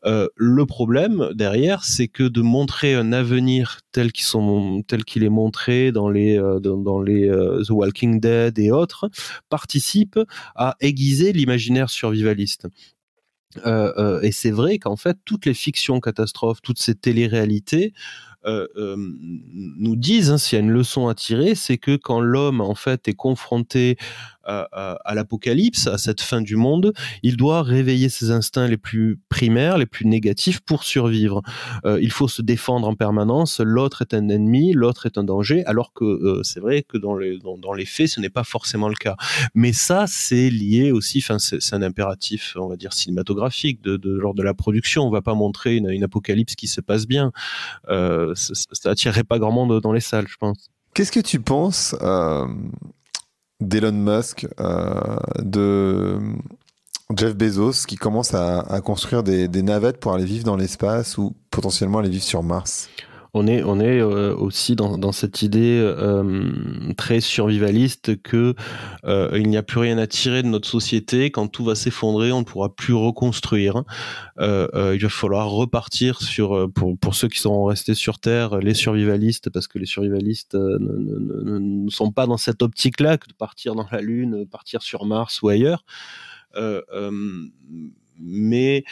Le problème derrière, c'est que de montrer un avenir tel qu'il est montré dans les The Walking Dead et autres, participe à aiguiser l'imaginaire survivaliste. Et c'est vrai qu'en fait, toutes les fictions catastrophes, toutes ces téléréalités nous disent, hein, s'il y a une leçon à tirer, c'est que quand l'homme en fait est confronté à l'apocalypse, à cette fin du monde, il doit réveiller ses instincts les plus primaires, les plus négatifs pour survivre. Il faut se défendre en permanence, l'autre est un ennemi, l'autre est un danger, alors que c'est vrai que dans les faits, ce n'est pas forcément le cas. Mais ça, c'est lié aussi, c'est un impératif, on va dire, cinématographique lors de la production. On va pas montrer une apocalypse qui se passe bien. Ça attirerait pas grand monde dans les salles, je pense. Qu'est-ce que tu penses d'Elon Musk, de Jeff Bezos, qui commence à construire des navettes pour aller vivre dans l'espace ou potentiellement aller vivre sur Mars? On est aussi dans cette idée très survivaliste que il n'y a plus rien à tirer de notre société. Quand tout va s'effondrer, on ne pourra plus reconstruire. Il va falloir repartir pour ceux qui sont restés sur Terre, les survivalistes, parce que les survivalistes ne sont pas dans cette optique-là que de partir dans la Lune, partir sur Mars ou ailleurs. Mais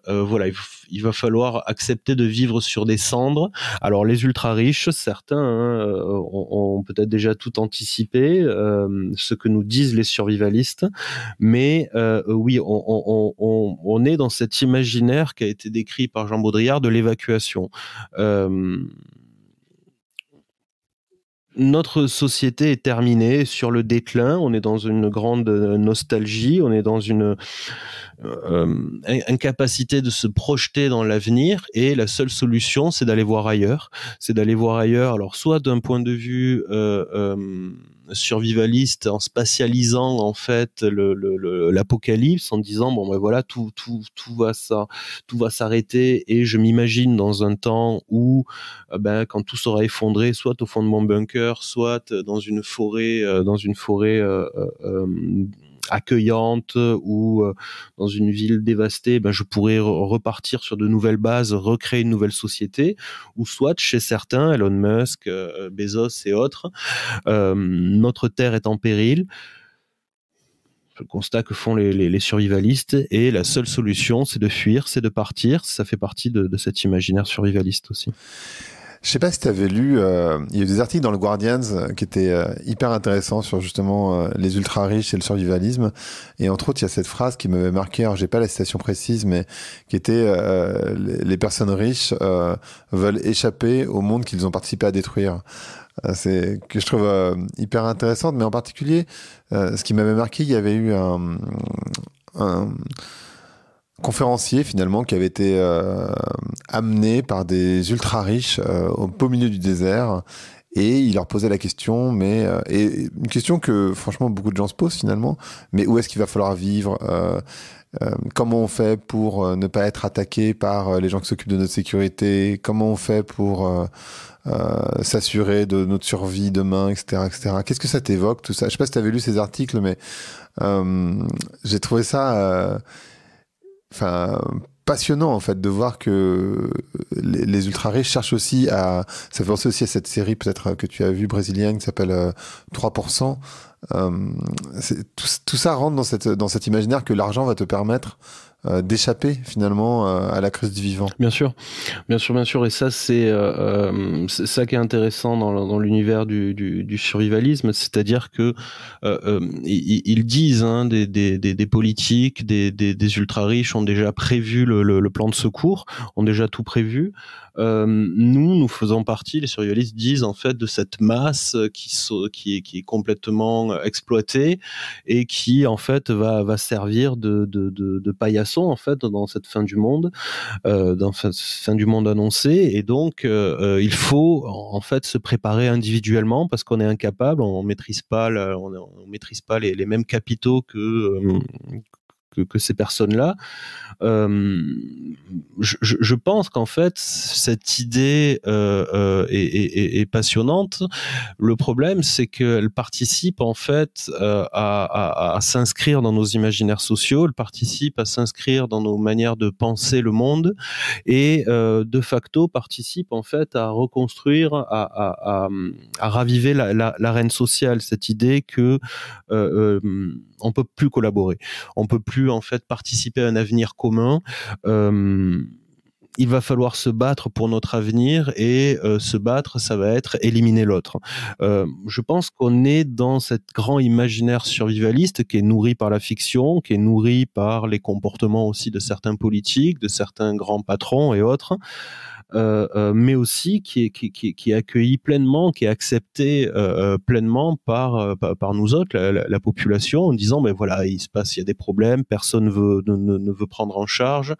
voilà, il va falloir accepter de vivre sur des cendres. Alors les ultra riches, certains ont peut-être déjà tout anticipé, ce que nous disent les survivalistes, mais oui, on est dans cet imaginaire qui a été décrit par Jean Baudrillard de l'évacuation. Notre société est terminée, sur le déclin, on est dans une grande nostalgie, on est dans une incapacité de se projeter dans l'avenir, et la seule solution, c'est d'aller voir ailleurs. Alors soit d'un point de vue survivaliste, en spatialisant en fait l'apocalypse, en disant bon ben voilà, tout va s'arrêter, et je m'imagine dans un temps où quand tout sera effondré, soit au fond de mon bunker, soit dans une forêt accueillante, ou dans une ville dévastée, je pourrais repartir sur de nouvelles bases, recréer une nouvelle société. Ou soit chez certains, Elon Musk, Bezos et autres, notre terre est en péril. Le constat que font les survivalistes, et la seule solution, c'est de fuir, c'est de partir. Ça fait partie de cet imaginaire survivaliste aussi. Je sais pas si tu avais lu, il y a eu des articles dans le Guardian qui étaient hyper intéressants sur justement les ultra riches et le survivalisme. Et entre autres, il y a cette phrase qui m'avait marqué. Alors, j'ai pas la citation précise, mais qui était les personnes riches veulent échapper au monde qu'ils ont participé à détruire. C'est que je trouve hyper intéressante, mais en particulier, ce qui m'avait marqué, il y avait eu un conférencier finalement qui avait été amené par des ultra riches au beau milieu du désert et il leur posait la question et une question que franchement beaucoup de gens se posent finalement, mais où est-ce qu'il va falloir vivre, comment on fait pour ne pas être attaqué par les gens qui s'occupent de notre sécurité, comment on fait pour s'assurer de notre survie demain, etc., etc. Qu'est-ce que ça t'évoque tout ça? Je sais pas si tu avais lu ces articles, mais j'ai trouvé ça passionnant en fait de voir que les ultra riches cherchent aussi à, ça fait penser aussi à cette série peut-être que tu as vue brésilienne qui s'appelle 3%. Tout ça rentre dans cet imaginaire que l'argent va te permettre d'échapper finalement à la crise du vivant. Bien sûr. Et ça, c'est ça qui est intéressant dans l'univers du survivalisme, c'est-à-dire que ils disent, hein, des politiques, des ultra riches ont déjà prévu le plan de secours, ont déjà tout prévu. Nous faisons partie, les survivalistes disent en fait de cette masse qui est complètement exploitée et qui en fait va servir de paillasson en fait dans cette fin du monde, dans cette fin du monde annoncée, et donc il faut en fait se préparer individuellement parce qu'on est incapable, on maîtrise pas les mêmes capitaux que ces personnes-là. Je pense qu'en fait cette idée est passionnante. Le problème, c'est qu'elle participe en fait à s'inscrire dans nos imaginaires sociaux, elle participe à s'inscrire dans nos manières de penser le monde et de facto participe en fait à reconstruire, à raviver l'arène sociale, cette idée que on peut plus collaborer, on peut plus en fait participer à un avenir commun. Il va falloir se battre pour notre avenir et se battre, ça va être éliminer l'autre. Je pense qu'on est dans cet grand imaginaire survivaliste qui est nourri par la fiction, qui est nourri par les comportements aussi de certains politiques, de certains grands patrons et autres. Mais aussi qui est accueilli pleinement, qui est accepté pleinement par nous autres, la population, en disant ben voilà, il y a des problèmes, personne ne veut prendre en charge,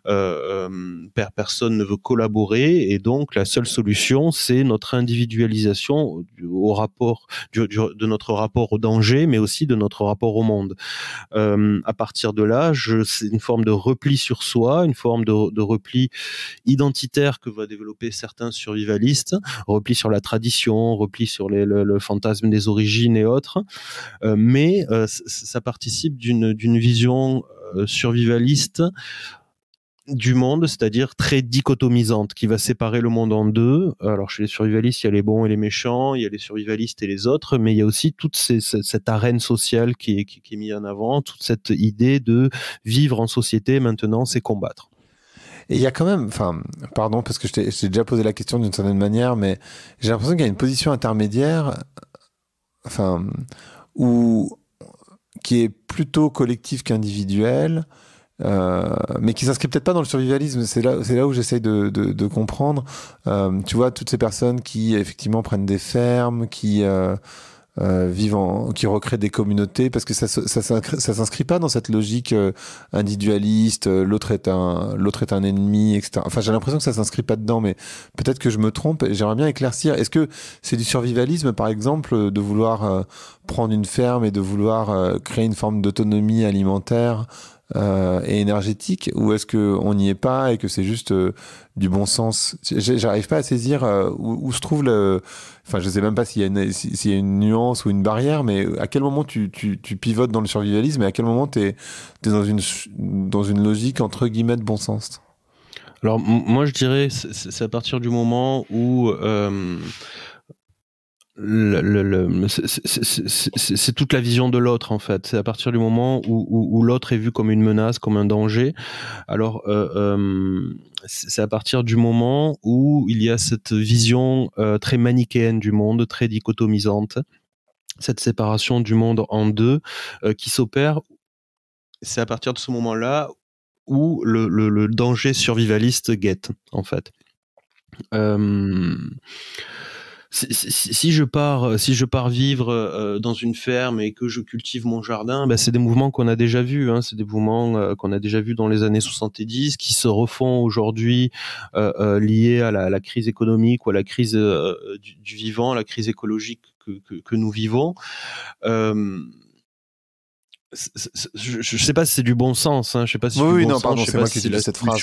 personne ne veut collaborer, et donc la seule solution, c'est notre individualisation de notre rapport au danger, mais aussi de notre rapport au monde. À partir de là, c'est une forme de repli sur soi, une forme de repli identitaire que va développer certains survivalistes, repli sur la tradition, repli sur le fantasme des origines et autres, mais ça participe d'une vision survivaliste du monde, c'est-à-dire très dichotomisante, qui va séparer le monde en deux. Alors chez les survivalistes, il y a les bons et les méchants, il y a les survivalistes et les autres, mais il y a aussi toute cette arène sociale qui est mise en avant, toute cette idée de vivre en société maintenant, c'est combattre. Et il y a quand même, pardon, parce que je t'ai déjà posé la question d'une certaine manière, mais j'ai l'impression qu'il y a une position intermédiaire, qui est plutôt collective qu'individuelle, mais qui s'inscrit peut-être pas dans le survivalisme. C'est là où j'essaye de comprendre. Tu vois, toutes ces personnes qui effectivement prennent des fermes, qui qui recréent des communautés, parce que ça s'inscrit pas dans cette logique individualiste, l'autre est un ennemi, etc. Enfin, j'ai l'impression que ça s'inscrit pas dedans, mais peut-être que je me trompe. J'aimerais bien éclaircir. Est-ce que c'est du survivalisme, par exemple, de vouloir prendre une ferme et de vouloir créer une forme d'autonomie alimentaire et énergétique, ou est-ce que on n'y est pas et que c'est juste du bon sens? J'arrive pas à saisir où se trouve je sais même pas s'il y a une nuance ou une barrière, mais à quel moment tu pivotes dans le survivalisme et à quel moment t'es dans une logique entre guillemets de bon sens? Alors moi je dirais c'est à partir du moment où c'est toute la vision de l'autre en fait. C'est à partir du moment où l'autre est vu comme une menace, comme un danger. Alors c'est à partir du moment où il y a cette vision très manichéenne du monde, très dichotomisante, cette séparation du monde en deux qui s'opère. C'est à partir de ce moment-là où le danger survivaliste guette en fait. Si je pars vivre dans une ferme et que je cultive mon jardin, ben c'est des mouvements qu'on a déjà vus, hein, c'est des mouvements qu'on a déjà vus dans les années 70 qui se refont aujourd'hui liés à la crise économique ou à la crise du vivant, la crise écologique que nous vivons. Je sais pas si c'est du bon sens, hein. Je sais pas si c'est du bon sens. Pardon, je sais c'est pas moi si qui c'est utilise la cette phrase.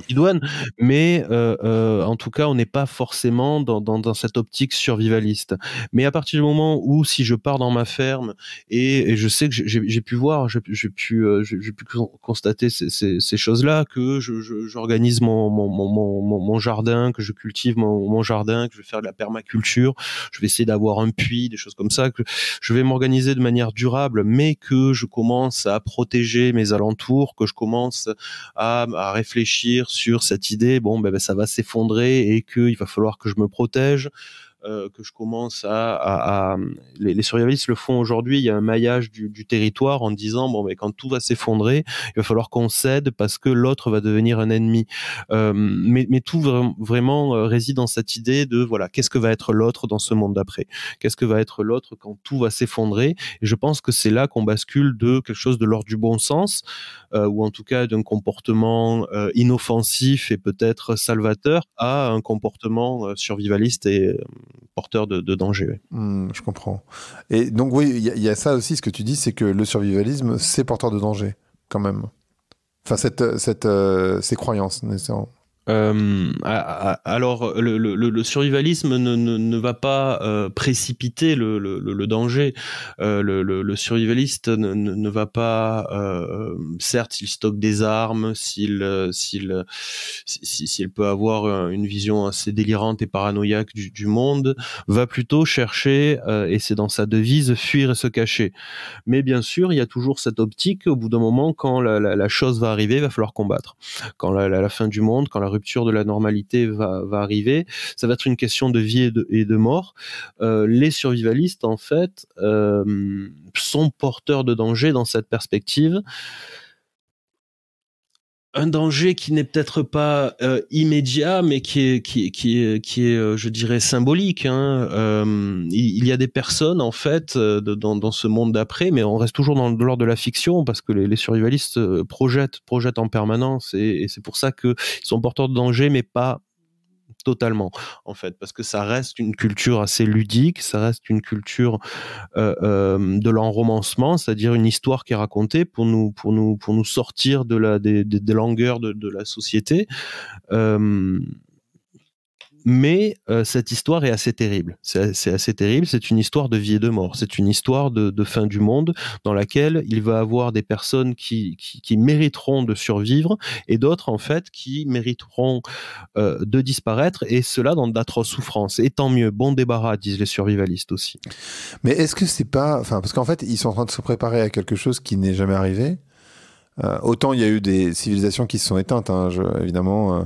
idoine, mais en tout cas, on n'est pas forcément dans cette optique survivaliste. Mais à partir du moment où, si je pars dans ma ferme et je sais que j'ai pu voir, j'ai pu constater ces choses-là, que j'organise mon jardin, que je cultive mon jardin, que je vais faire de la permaculture, je vais essayer d'avoir un puits, des choses comme ça, que je vais m'organiser de manière durable, mais que je commence à protéger mes alentours, que je commence à réfléchir sur cette idée, ben ça va s'effondrer et qu'il va falloir que je me protège. Que je commence les survivalistes le font aujourd'hui. Il y a un maillage du territoire en disant mais quand tout va s'effondrer, il va falloir qu'on cède parce que l'autre va devenir un ennemi. Mais tout vraiment réside dans cette idée de voilà, qu'est-ce que va être l'autre dans ce monde d'après ? Qu'est-ce que va être l'autre quand tout va s'effondrer ? Et je pense que c'est là qu'on bascule de quelque chose de l'ordre du bon sens, ou en tout cas d'un comportement inoffensif et peut-être salvateur, à un comportement survivaliste et porteur de danger. Je comprends. Et donc oui, il y a ça aussi, ce que tu dis, c'est que le survivalisme, c'est porteur de danger, quand même. Enfin, ces croyances, nécessairement. Alors, le survivalisme ne va pas précipiter le danger. Le survivaliste ne va pas, certes, s'il stocke des armes, s'il peut avoir une vision assez délirante et paranoïaque du monde, va plutôt chercher, et c'est dans sa devise, fuir et se cacher. Mais bien sûr, il y a toujours cette optique, au bout d'un moment, quand la chose va arriver, il va falloir combattre. Quand la fin du monde, quand la rupture de la normalité va arriver, ça va être une question de vie et de mort. Les survivalistes, en fait, sont porteurs de danger dans cette perspective. Un danger qui n'est peut-être pas immédiat, mais qui est, je dirais, symbolique. Hein. Il y a des personnes, en fait, dans ce monde d'après, mais on reste toujours dans l'ordre de la fiction, parce que les survivalistes projettent en permanence, et c'est pour ça qu'ils sont porteurs de danger, mais pas totalement, en fait, parce que ça reste une culture assez ludique, ça reste une culture de l'enromancement, c'est-à-dire une histoire qui est racontée pour nous sortir des langueurs de la société. Mais cette histoire est assez terrible. C'est assez terrible. C'est une histoire de vie et de mort. C'est une histoire de fin du monde dans laquelle il va avoir des personnes qui mériteront de survivre et d'autres, en fait, qui mériteront de disparaître, et cela dans d'atroces souffrances. Et tant mieux. Bon débarras, disent les survivalistes aussi. Mais est-ce que c'est pas... Enfin, parce qu'en fait, ils sont en train de se préparer à quelque chose qui n'est jamais arrivé. Autant il y a eu des civilisations qui se sont éteintes, hein, évidemment,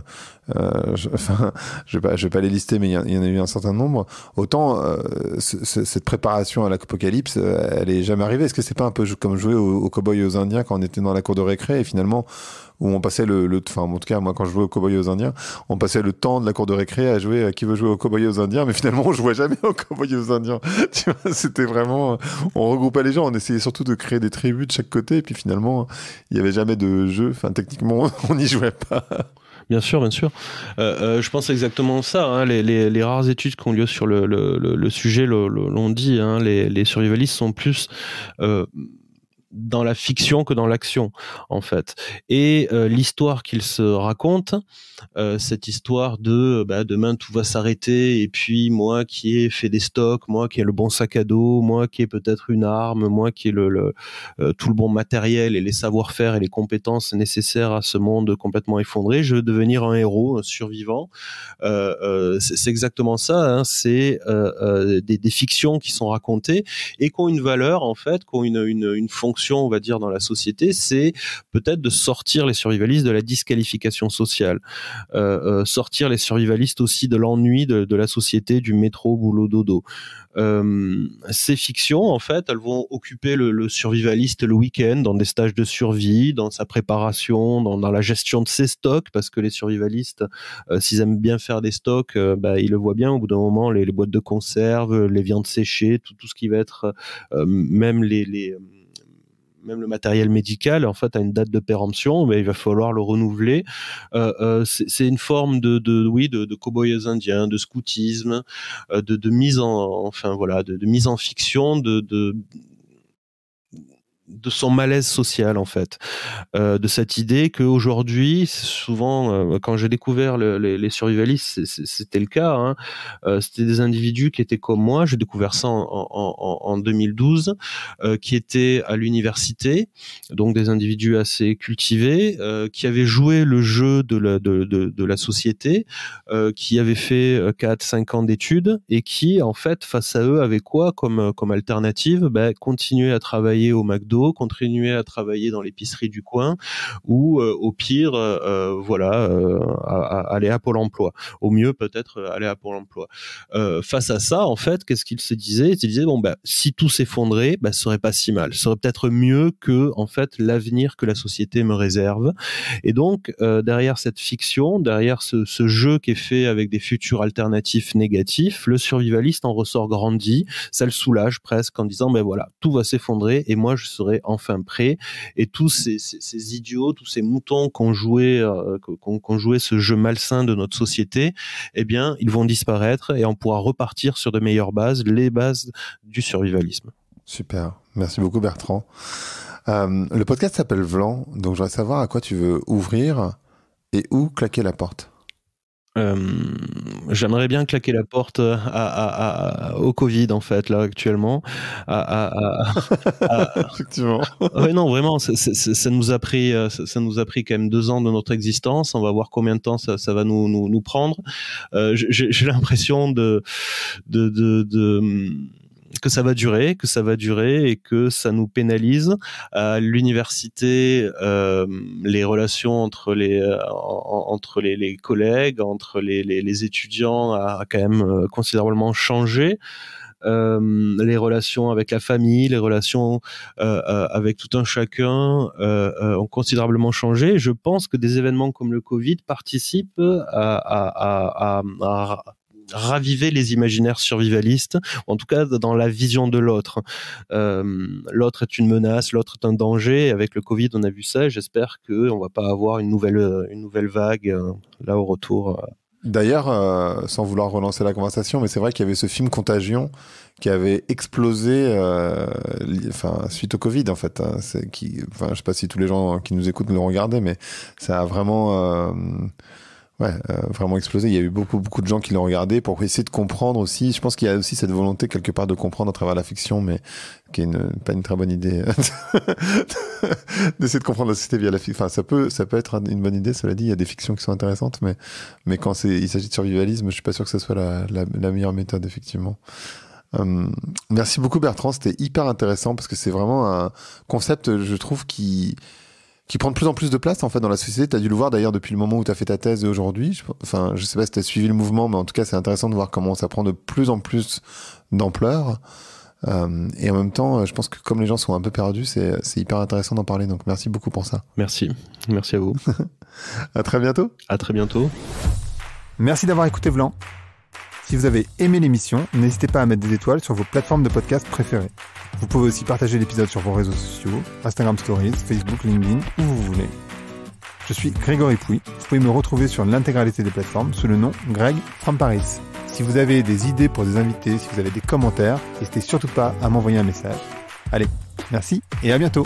je vais pas les lister, mais il y en a eu un certain nombre. Autant cette préparation à l'apocalypse, elle est jamais arrivée. Est-ce que c'est pas un peu comme jouer aux cow-boys et aux Indiens quand on était dans la cour de récré et finalement où on passait enfin, en tout cas, moi, quand je jouais aux cow-boys et aux Indiens, on passait le temps de la cour de récré à jouer à qui veut jouer aux cow-boys et aux Indiens, mais finalement, on jouait jamais aux cow-boys et aux Indiens. Tu vois, c'était vraiment, on regroupait les gens, on essayait surtout de créer des tribus de chaque côté, et puis finalement, il y avait jamais de jeu. Enfin, techniquement, on n'y jouait pas. Bien sûr, bien sûr. Je pense exactement ça. Hein. Les rares études qui ont lieu sur le sujet l'ont dit. Hein. Les survivalistes sont plus dans la fiction que dans l'action, en fait. Et l'histoire qu'il se raconte, cette histoire de demain tout va s'arrêter, et puis moi qui ai fait des stocks, moi qui ai le bon sac à dos, moi qui ai peut-être une arme, moi qui ai tout le bon matériel et les savoir-faire et les compétences nécessaires à ce monde complètement effondré, je veux devenir un héros, un survivant. C'est exactement ça, hein, c'est des fictions qui sont racontées et qui ont une valeur, en fait, qui ont une fonction, on va dire, dans la société, c'est peut-être de sortir les survivalistes de la disqualification sociale, sortir les survivalistes aussi de l'ennui de la société, du métro, boulot, dodo. Ces fictions, en fait, elles vont occuper le survivaliste le week-end dans des stages de survie, dans sa préparation, dans la gestion de ses stocks, parce que les survivalistes, s'ils aiment bien faire des stocks, ils le voient bien au bout d'un moment, les boîtes de conserve, les viandes séchées, tout ce qui va être même même le matériel médical, en fait, a une date de péremption, mais il va falloir le renouveler. C'est une forme de cow-boys indiens, de scoutisme, de mise de mise en fiction, de son malaise social, en fait, de cette idée qu'aujourd'hui, souvent, quand j'ai découvert les survivalistes, c'était le cas, hein, c'était des individus qui étaient comme moi, j'ai découvert ça en 2012, qui étaient à l'université, donc des individus assez cultivés, qui avaient joué le jeu de la société, qui avaient fait 4-5 ans d'études, et qui, en fait, face à eux, avaient quoi comme alternative? Continuer à travailler au McDo, continuer à travailler dans l'épicerie du coin, ou au pire aller à Pôle emploi, au mieux peut-être aller à Pôle emploi. Face à ça, en fait, qu'est-ce qu'il se disait? Il se disait si tout s'effondrait, ce serait pas si mal, ce serait peut-être mieux que, en fait, l'avenir que la société me réserve. Et donc derrière cette fiction, derrière ce jeu qui est fait avec des futurs alternatifs négatifs, le survivaliste en ressort grandi, ça le soulage presque en disant tout va s'effondrer et moi je serai enfin prêt, et tous ces idiots, tous ces moutons qu'on jouait ce jeu malsain de notre société, eh bien ils vont disparaître et on pourra repartir sur de meilleures bases, les bases du survivalisme. Super, merci beaucoup Bertrand. Le podcast s'appelle Vlan, donc je voudrais savoir à quoi tu veux ouvrir et où claquer la porte. J'aimerais bien claquer la porte au Covid, en fait, là, actuellement. Effectivement. Ouais, non, vraiment, ça nous a pris quand même 2 ans de notre existence. On va voir combien de temps ça va nous prendre. J'ai l'impression que ça va durer et que ça nous pénalise. À l'université, les relations entre les collègues, entre les étudiants a quand même considérablement changé. Les relations avec la famille, les relations avec tout un chacun ont considérablement changé. Je pense que des événements comme le Covid participent à raviver les imaginaires survivalistes, en tout cas dans la vision de l'autre. L'autre est une menace, l'autre est un danger. Avec le Covid, on a vu ça. J'espère qu'on va pas avoir une nouvelle vague là au retour. D'ailleurs, sans vouloir relancer la conversation, mais c'est vrai qu'il y avait ce film Contagion qui avait explosé suite au Covid, en fait. Hein, je sais pas si tous les gens qui nous écoutent l'ont regardé, mais ça a vraiment... vraiment explosé. Il y a eu beaucoup de gens qui l'ont regardé pour essayer de comprendre aussi. Je pense qu'il y a aussi cette volonté quelque part de comprendre à travers la fiction, mais qui est pas une très bonne idée d'essayer de comprendre la société via la fiction. Enfin, ça peut être une bonne idée. Cela dit, il y a des fictions qui sont intéressantes, mais quand il s'agit de survivalisme, je suis pas sûr que ce soit la meilleure méthode, effectivement. Merci beaucoup Bertrand, c'était hyper intéressant parce que c'est vraiment un concept, je trouve, qui prend de plus en plus de place en fait dans la société. Tu as dû le voir d'ailleurs depuis le moment où tu as fait ta thèse et aujourd'hui. Je sais pas si tu as suivi le mouvement, mais en tout cas c'est intéressant de voir comment ça prend de plus en plus d'ampleur. Et en même temps, je pense que comme les gens sont un peu perdus, c'est hyper intéressant d'en parler. Donc merci beaucoup pour ça. Merci à vous. À très bientôt. À très bientôt. Merci d'avoir écouté Vlan. Si vous avez aimé l'émission, n'hésitez pas à mettre des étoiles sur vos plateformes de podcast préférées. Vous pouvez aussi partager l'épisode sur vos réseaux sociaux, Instagram Stories, Facebook, LinkedIn, où vous voulez. Je suis Grégory Pouy. Vous pouvez me retrouver sur l'intégralité des plateformes sous le nom Greg from Paris. Si vous avez des idées pour des invités, si vous avez des commentaires, n'hésitez surtout pas à m'envoyer un message. Allez, merci et à bientôt.